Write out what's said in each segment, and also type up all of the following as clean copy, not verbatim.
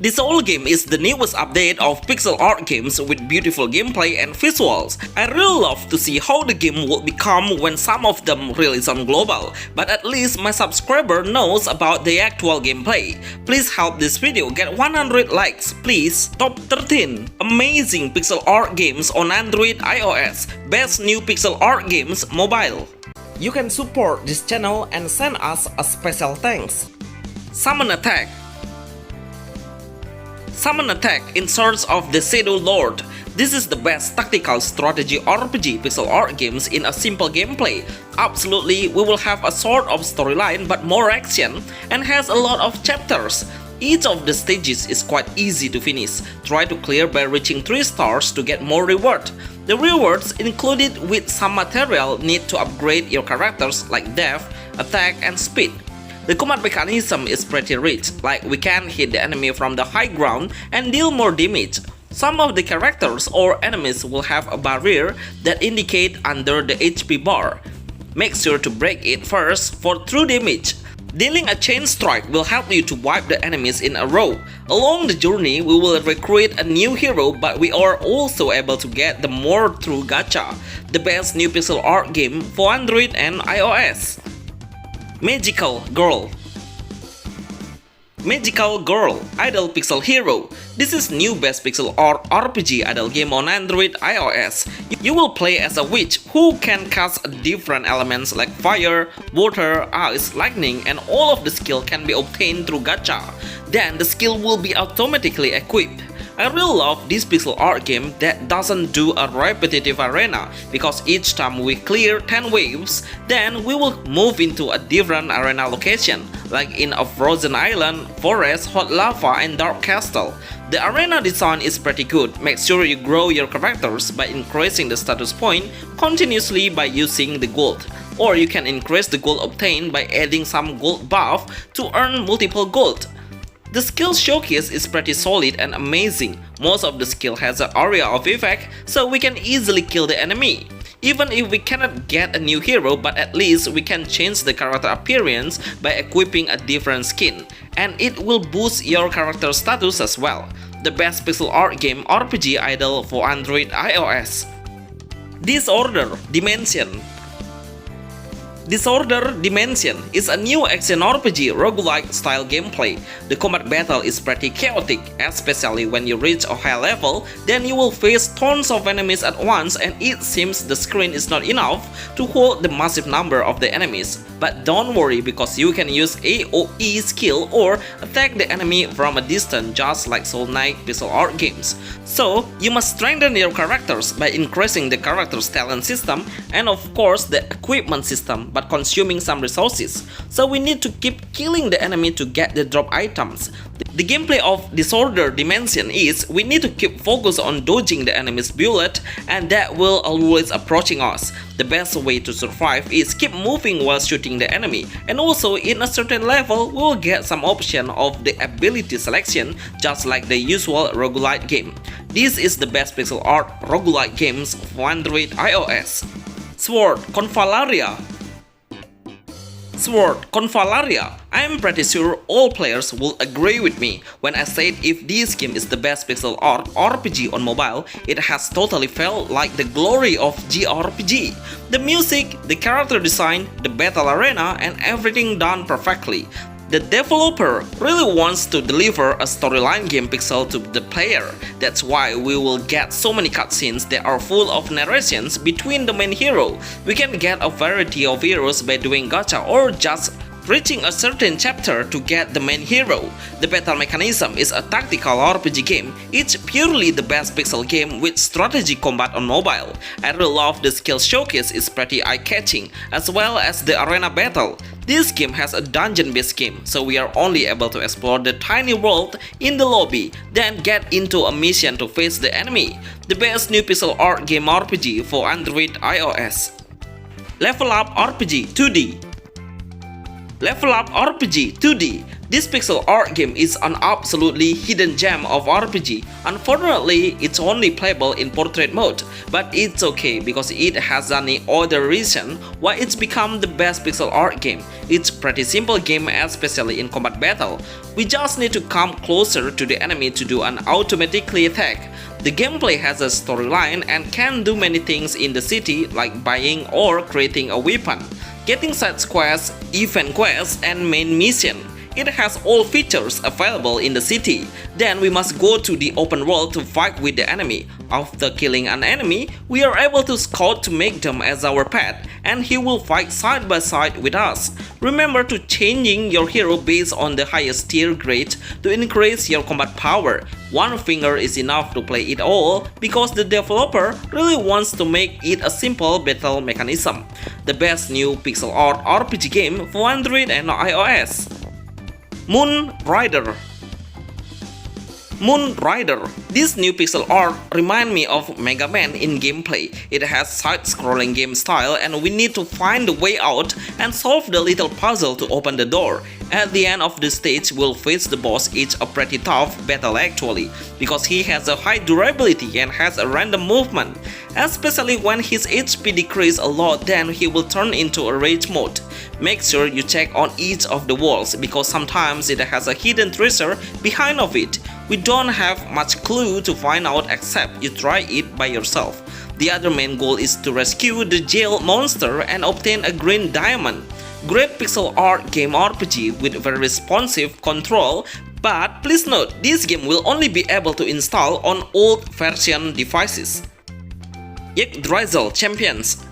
This old game is the newest update of pixel art games with beautiful gameplay and visuals. I really love to see how the game will become when some of them release on global, but at least my subscriber knows about the actual gameplay. Please help this video get 100 likes, please. Top 13 Amazing Pixel Art Games on Android iOS. Best New Pixel Art Games Mobile. You can support this channel and send us a special thanks. Summon Attack. Summon Attack in Search of the Shadow Lord. This is the best tactical strategy RPG pixel art games in a simple gameplay. Absolutely, we will have a sort of storyline but more action and has a lot of chapters. Each of the stages is quite easy to finish. Try to clear by reaching 3 stars to get more reward. The rewards included with some material need to upgrade your characters like depth, attack and speed. The combat mechanism is pretty rich, like we can hit the enemy from the high ground and deal more damage. Some of the characters or enemies will have a barrier that indicate under the HP bar. Make sure to break it first for true damage. Dealing a chain strike will help you to wipe the enemies in a row. Along the journey, we will recruit a new hero, but we are also able to get the more through gacha. The best new pixel art game for Android and iOS. Magical Girl. Magical Girl Idol Pixel Hero. This is new best pixel art RPG idol game on Android iOS. You will play as a witch who can cast different elements like fire, water, ice, lightning, and all of the skill can be obtained through gacha. Then the skill will be automatically equipped. I really love this pixel art game that doesn't do a repetitive arena, because each time we clear 10 waves, then we will move into a different arena location, like in a frozen island, forest, hot lava and dark castle. The arena design is pretty good. Make sure you grow your characters by increasing the status point continuously by using the gold. Or you can increase the gold obtained by adding some gold buff to earn multiple gold. The skill showcase is pretty solid and amazing. Most of the skill has an area of effect, so we can easily kill the enemy. Even if we cannot get a new hero, but at least we can change the character appearance by equipping a different skin, and it will boost your character status as well. The best pixel art game RPG idol for Android iOS. Disorder Dimension. Disorder Dimension is a new action RPG roguelike style gameplay. The combat battle is pretty chaotic, especially when you reach a high level, then you will face tons of enemies at once and it seems the screen is not enough to hold the massive number of the enemies. But don't worry, because you can use AoE skill or attack the enemy from a distance just like Soul Knight pixel art games. So you must strengthen your characters by increasing the character's talent system and of course the equipment system, but consuming some resources. So we need to keep killing the enemy to get the drop items. The gameplay of Disorder Dimension is we need to keep focus on dodging the enemy's bullet, and that will always approaching us. The best way to survive is keep moving while shooting the enemy, and also in a certain level we will get some option of the ability selection just like the usual roguelite game. This is the best pixel art roguelite games for Android iOS. Sword Convalaria. Sword Convalaria. I am pretty sure all players will agree with me when I said if this game is the best pixel art RPG on mobile, it has totally felt like the glory of JRPG. The music, the character design, the battle arena and everything done perfectly. The developer really wants to deliver a storyline game pixel to the player. That's why we will get so many cutscenes that are full of narrations between the main hero. We can get a variety of heroes by doing gacha or just reaching a certain chapter to get the main hero. The battle mechanism is a tactical RPG game. It's purely the best pixel game with strategy combat on mobile. I really love the skill showcase, is pretty eye-catching, as well as the arena battle. This game has a dungeon-based game, so we are only able to explore the tiny world in the lobby, then get into a mission to face the enemy. The best new pixel art game RPG for Android iOS. LevelUp RPG 2D. LevelUp RPG 2D. This pixel art game is an absolutely hidden gem of RPG. Unfortunately, it's only playable in portrait mode, but it's okay because it has any other reason why it's become the best pixel art game. It's pretty simple game, especially in combat battle. We just need to come closer to the enemy to do an automatically attack. The gameplay has a storyline and can do many things in the city like buying or creating a weapon, getting side quests, event quests, and main mission. It has all features available in the city. Then we must go to the open world to fight with the enemy. After killing an enemy, we are able to scout to make them as our pet, and he will fight side by side with us. Remember to changing your hero based on the highest tier grade to increase your combat power. One finger is enough to play it all because the developer really wants to make it a simple battle mechanism. The best new pixel art RPG game for Android and iOS. Moon Rider. Moon Rider. This new pixel art reminds me of Mega Man in gameplay. It has side-scrolling game style and we need to find the way out and solve the little puzzle to open the door. At the end of the stage, we'll face the boss. It's a pretty tough battle actually, because he has a high durability and has a random movement. Especially when his HP decreases a lot, then he will turn into a rage mode. Make sure you check on each of the walls because sometimes it has a hidden treasure behind of it. We don't have much clue to find out except you try it by yourself. The other main goal is to rescue the jail monster and obtain a green diamond. Great pixel art game RPG with very responsive control, but please note this game will only be able to install on old version devices. Yggdrasill Champions.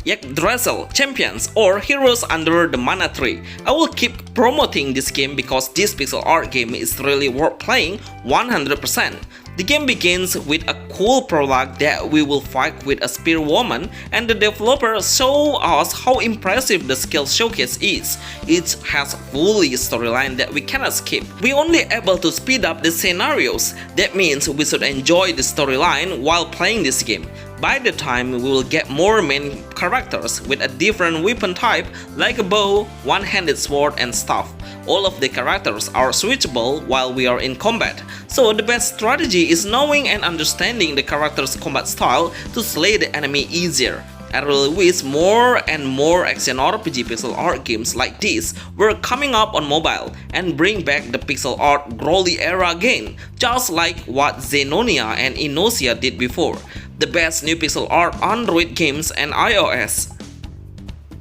Yggdrasill Champions, or Heroes Under the Mana Tree. I will keep promoting this game because this pixel art game is really worth playing 100%. The game begins with a cool prologue that we will fight with a spear woman, and the developer show us how impressive the skill showcase is. It has fully storyline that we cannot skip. We only able to speed up the scenarios. That means we should enjoy the storyline while playing this game. By the time we will get more main characters with a different weapon type like a bow, one-handed sword and stuff. All of the characters are switchable while we are in combat, so the best strategy is knowing and understanding the character's combat style to slay the enemy easier. I really wish more and more action RPG pixel art games like this were coming up on mobile and bring back the pixel art glory era again, just like what Xenonia and Inosia did before. The best new pixel art Android games and iOS.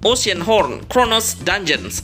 Oceanhorn Chronos Dungeons.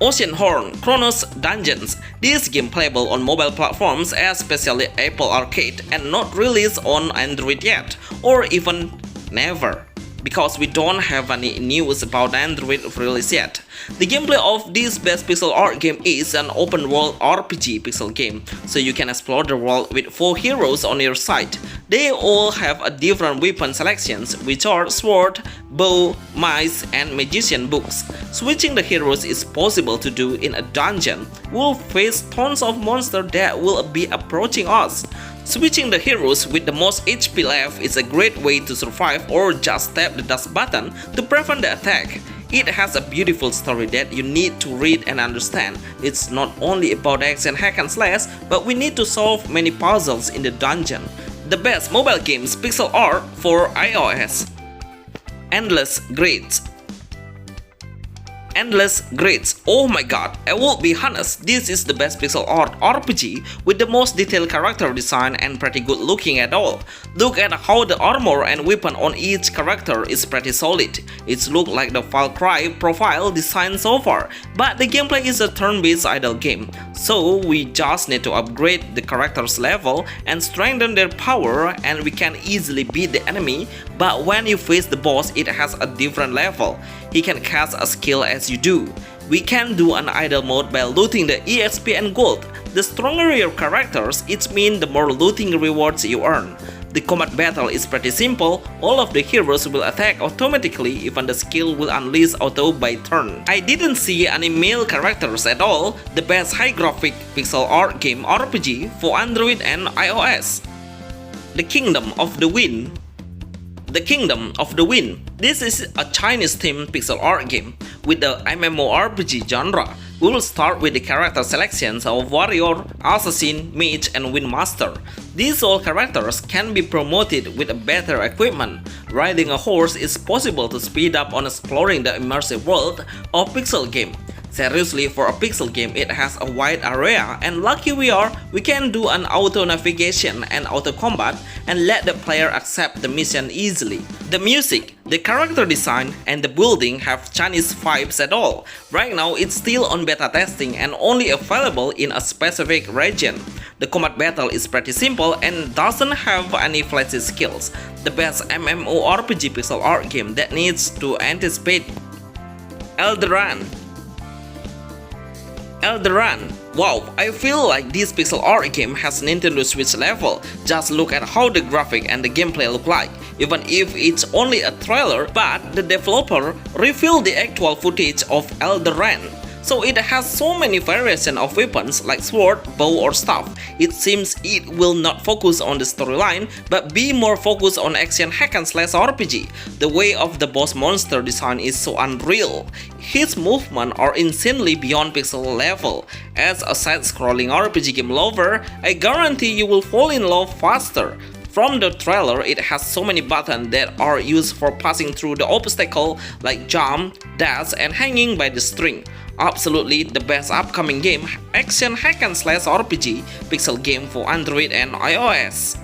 Oceanhorn Chronos Dungeons. This game playable on mobile platforms, especially Apple Arcade, and not released on Android yet, or even never, because we don't have any news about Android release yet. The gameplay of this best pixel art game is an open world RPG pixel game, so you can explore the world with 4 heroes on your side. They all have a different weapon selections, which are sword, bow, mace, and magician books. Switching the heroes is possible to do in a dungeon. We'll face tons of monsters that will be approaching us. Switching the heroes with the most HP left is a great way to survive, or just tap the dash button to prevent the attack. It has a beautiful story that you need to read and understand. It's not only about action hack and slash, but we need to solve many puzzles in the dungeon. The best mobile games pixel art for iOS. Endless Grids. Endless Grids. Oh my god, I will be honest, this is the best pixel art RPG with the most detailed character design and pretty good looking at all. Look at how the armor and weapon on each character is pretty solid. It looks like the Far Cry profile design so far, but the gameplay is a turn-based idle game, so we just need to upgrade the characters level and strengthen their power, and we can easily beat the enemy. But when you face the boss, it has a different level. He can cast a skill as you do. We can do an idle mode by looting the EXP and gold. The stronger your characters, it means the more looting rewards you earn. The combat battle is pretty simple. All of the heroes will attack automatically, even the skill will unleash auto by turn. I didn't see any male characters at all. The best high graphic pixel art game RPG for Android and iOS. The Kingdom of the Wind. The Kingdom of the Wind. This is a Chinese-themed pixel art game with the MMORPG genre. We will start with the character selections of warrior, assassin, mage, and windmaster. These all characters can be promoted with better equipment. Riding a horse is possible to speed up on exploring the immersive world of pixel game. Seriously, for a pixel game, it has a wide area, and lucky we are, we can do an auto navigation and auto combat and let the player accept the mission easily. The music, the character design, and the building have Chinese vibes at all. Right now, it's still on beta testing and only available in a specific region. The combat battle is pretty simple and doesn't have any flashy skills. The best MMORPG pixel art game that needs to anticipate. Elderand. Wow, I feel like this pixel art game has Nintendo Switch level. Just look at how the graphic and the gameplay look like. Even if it's only a trailer, but the developer revealed the actual footage of Elderand. So it has so many variations of weapons like sword, bow or staff. It seems it will not focus on the storyline, but be more focused on action hack and slash RPG. The way of the boss monster design is so unreal. His movements are insanely beyond pixel level. As a side-scrolling RPG game lover, I guarantee you will fall in love faster. From the trailer, it has so many buttons that are used for passing through the obstacle like jump, dash, and hanging by the string. Absolutely the best upcoming game, action hack and slash RPG pixel game for Android and iOS.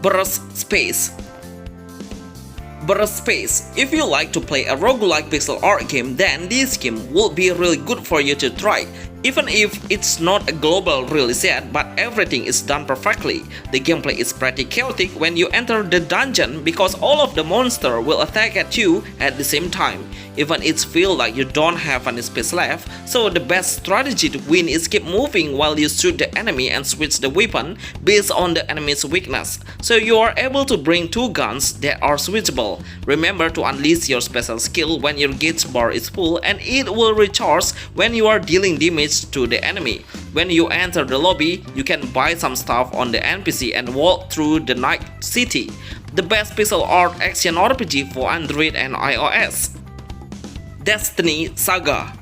Burst Space. If you like to play a roguelike pixel art game, then this game will be really good for you to try. Even if it's not a global release yet, but everything is done perfectly. The gameplay is pretty chaotic when you enter the dungeon because all of the monsters will attack at you at the same time. Even it feels like you don't have any space left, so the best strategy to win is keep moving while you shoot the enemy and switch the weapon based on the enemy's weakness. So you are able to bring two guns that are switchable. Remember to unleash your special skill when your gauge bar is full and it will recharge when you are dealing damage to the enemy. When you enter the lobby, you can buy some stuff on the NPC and walk through the night city. The best pixel art action RPG for Android and iOS. Destiny Saga.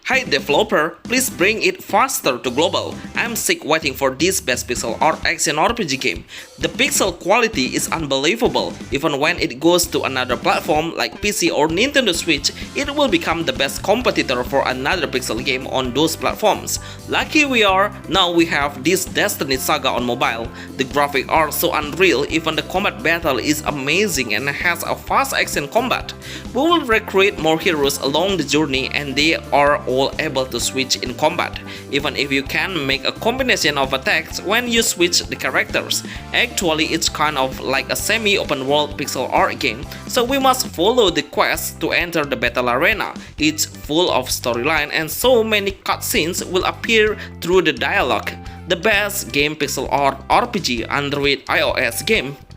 Hey developer, please bring it faster to global. I'm sick waiting for this best pixel art action RPG game. The pixel quality is unbelievable. Even when it goes to another platform like PC or Nintendo Switch, it will become the best competitor for another pixel game on those platforms. Lucky we are, now we have this Destiny Saga on mobile. The graphics are so unreal, even the combat battle is amazing and has a fast action combat. We will recruit more heroes along the journey and they are all able to switch in combat, even if you can make a combination of attacks when you switch the characters. Actually, it's kind of like a semi-open world pixel art game, so we must follow the quest to enter the battle arena. It's full of storyline and so many cutscenes will appear through the dialogue. The best game pixel art RPG Android iOS game.